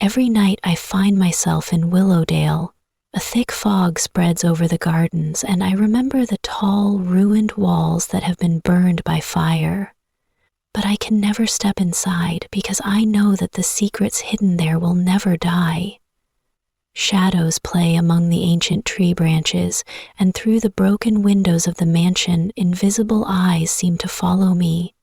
Every night I find myself in Willowdale. A thick fog spreads over the gardens, and I remember the tall, ruined walls that have been burned by fire. But I can never step inside because I know that the secrets hidden there will never die. Shadows play among the ancient tree branches, and through the broken windows of the mansion, invisible eyes seem to follow me.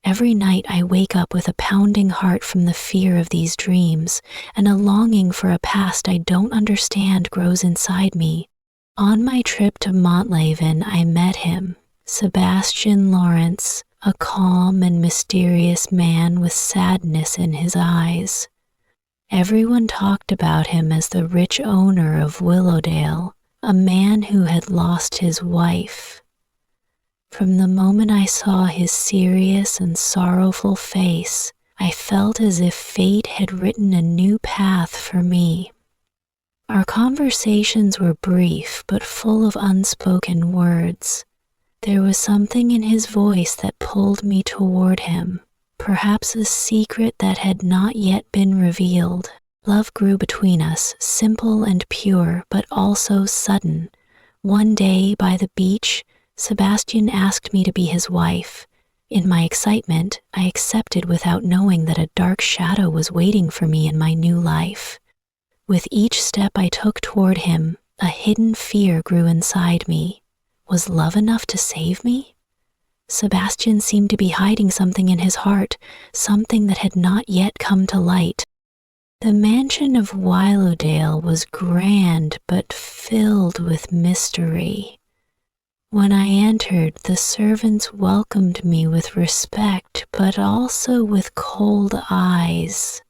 Every night I wake up with a pounding heart from the fear of these dreams, and a longing for a past I don't understand grows inside me. On my trip to Montlaven, I met him, Sebastian Lawrence, a calm and mysterious man with sadness in his eyes. Everyone talked about him as the rich owner of Willowdale, a man who had lost his wife. From the moment I saw his serious and sorrowful face, I felt as if fate had written a new path for me. Our conversations were brief but full of unspoken words. There was something in his voice that pulled me toward him, perhaps a secret that had not yet been revealed. Love grew between us, simple and pure, but also sudden. One day by the beach, Sebastian asked me to be his wife. In my excitement, I accepted without knowing that a dark shadow was waiting for me in my new life. With each step I took toward him, a hidden fear grew inside me. Was love enough to save me? Sebastian seemed to be hiding something in his heart, something that had not yet come to light. The mansion of Wilodale was grand but filled with mystery. When I entered, the servants welcomed me with respect, but also with cold eyes.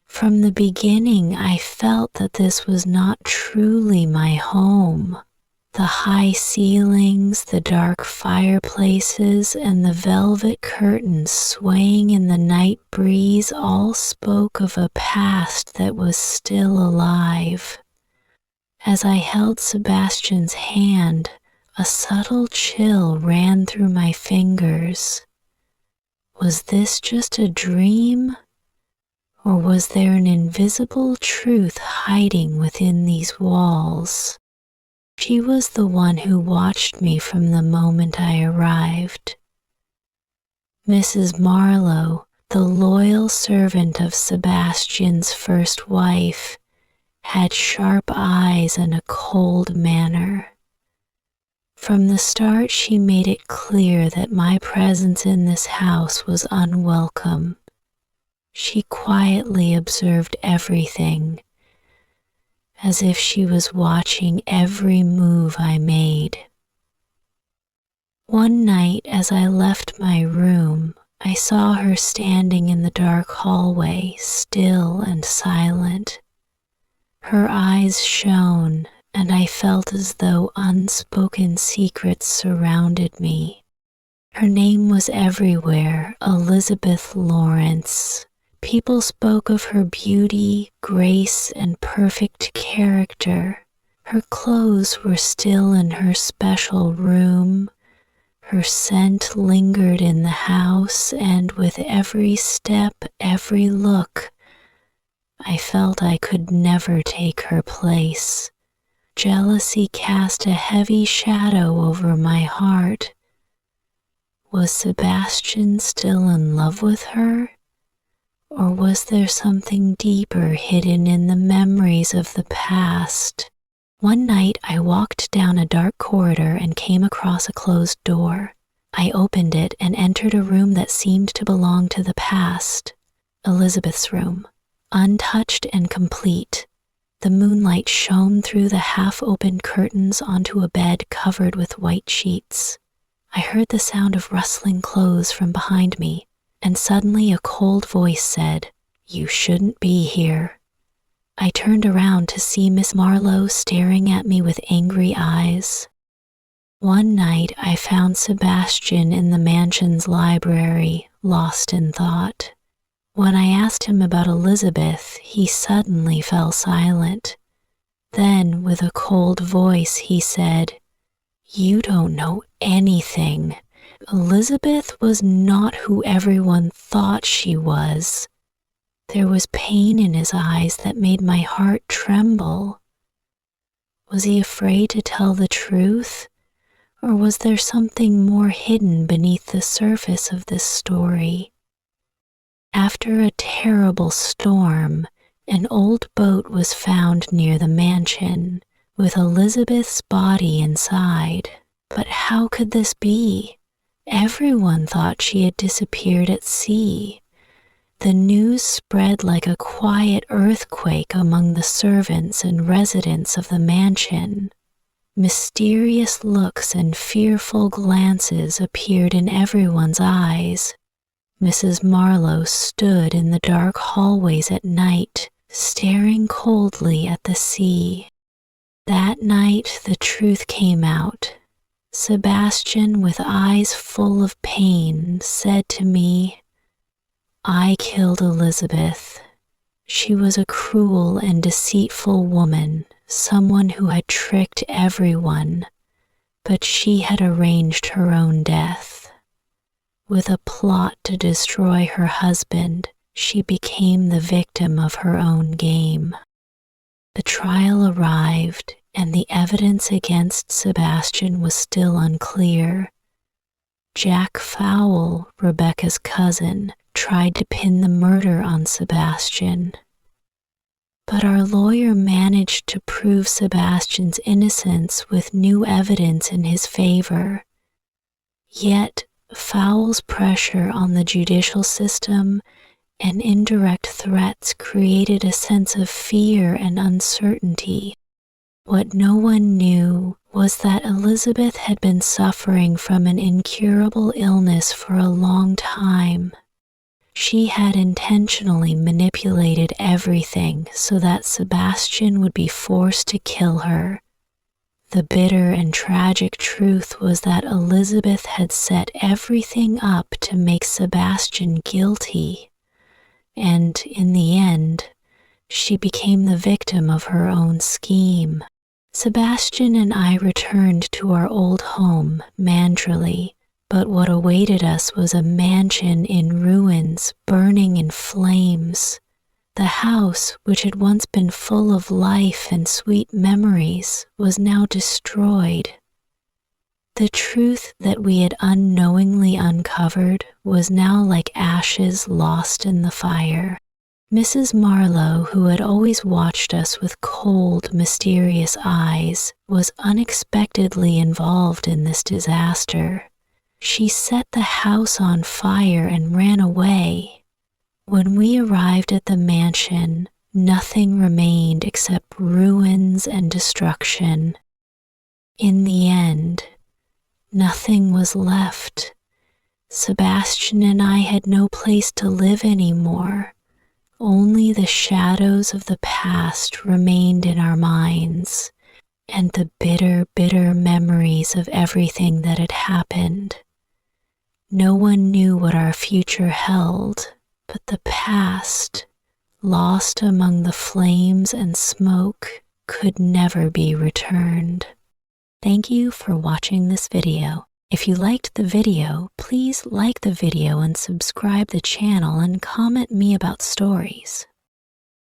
From the beginning, I felt that this was not truly my home. The high ceilings, the dark fireplaces, and the velvet curtains swaying in the night breeze all spoke of a past that was still alive. As I held Sebastian's hand, a subtle chill ran through my fingers. Was this just a dream? Or was there an invisible truth hiding within these walls? She was the one who watched me from the moment I arrived. Mrs. Marlowe, the loyal servant of Sebastian's first wife, had sharp eyes and a cold manner. From the start, she made it clear that my presence in this house was unwelcome. She quietly observed everything, as if she was watching every move I made. One night, as I left my room, I saw her standing in the dark hallway, still and silent. Her eyes shone, and I felt as though unspoken secrets surrounded me. Her name was everywhere, Elizabeth Lawrence. People spoke of her beauty, grace, and perfect character. Her clothes were still in her special room. Her scent lingered in the house, and with every step, every look, I felt I could never take her place. Jealousy cast a heavy shadow over my heart. Was Sebastian still in love with her? Or was there something deeper hidden in the memories of the past? One night I walked down a dark corridor and came across a closed door. I opened it and entered a room that seemed to belong to the past. Elizabeth's room, untouched and complete. The moonlight shone through the half-opened curtains onto a bed covered with white sheets. I heard the sound of rustling clothes from behind me, and suddenly a cold voice said, "You shouldn't be here." I turned around to see Miss Marlowe staring at me with angry eyes. One night I found Sebastian in the mansion's library, lost in thought. When I asked him about Elizabeth, he suddenly fell silent. Then, with a cold voice, he said, "You don't know anything. Elizabeth was not who everyone thought she was." There was pain in his eyes that made my heart tremble. Was he afraid to tell the truth, or was there something more hidden beneath the surface of this story? After a terrible storm, an old boat was found near the mansion, with Elizabeth's body inside. But how could this be? Everyone thought she had disappeared at sea. The news spread like a quiet earthquake among the servants and residents of the mansion. Mysterious looks and fearful glances appeared in everyone's eyes. Mrs. Marlowe stood in the dark hallways at night, staring coldly at the sea. That night the truth came out. Sebastian, with eyes full of pain, said to me, "I killed Elizabeth. She was a cruel and deceitful woman, someone who had tricked everyone, but she had arranged her own death. With a plot to destroy her husband, she became the victim of her own game." The trial arrived, and the evidence against Sebastian was still unclear. Jack Fowle, Rebecca's cousin, tried to pin the murder on Sebastian. But our lawyer managed to prove Sebastian's innocence with new evidence in his favor. Yet, Fowle's pressure on the judicial system and indirect threats created a sense of fear and uncertainty. What no one knew was that Elizabeth had been suffering from an incurable illness for a long time. She had intentionally manipulated everything so that Sebastian would be forced to kill her. The bitter and tragic truth was that Elizabeth had set everything up to make Sebastian guilty, and in the end, she became the victim of her own scheme. Sebastian and I returned to our old home, Mandraley, but what awaited us was a mansion in ruins, burning in flames. The house, which had once been full of life and sweet memories, was now destroyed. The truth that we had unknowingly uncovered was now like ashes lost in the fire. Mrs. Marlowe, who had always watched us with cold, mysterious eyes, was unexpectedly involved in this disaster. She set the house on fire and ran away. When we arrived at the mansion, nothing remained except ruins and destruction. In the end, nothing was left. Sebastian and I had no place to live anymore. Only the shadows of the past remained in our minds, and the bitter, bitter memories of everything that had happened. No one knew what our future held, but the past, lost among the flames and smoke, could never be returned. Thank you for watching this video. If you liked the video, please like the video and subscribe the channel and comment me about stories.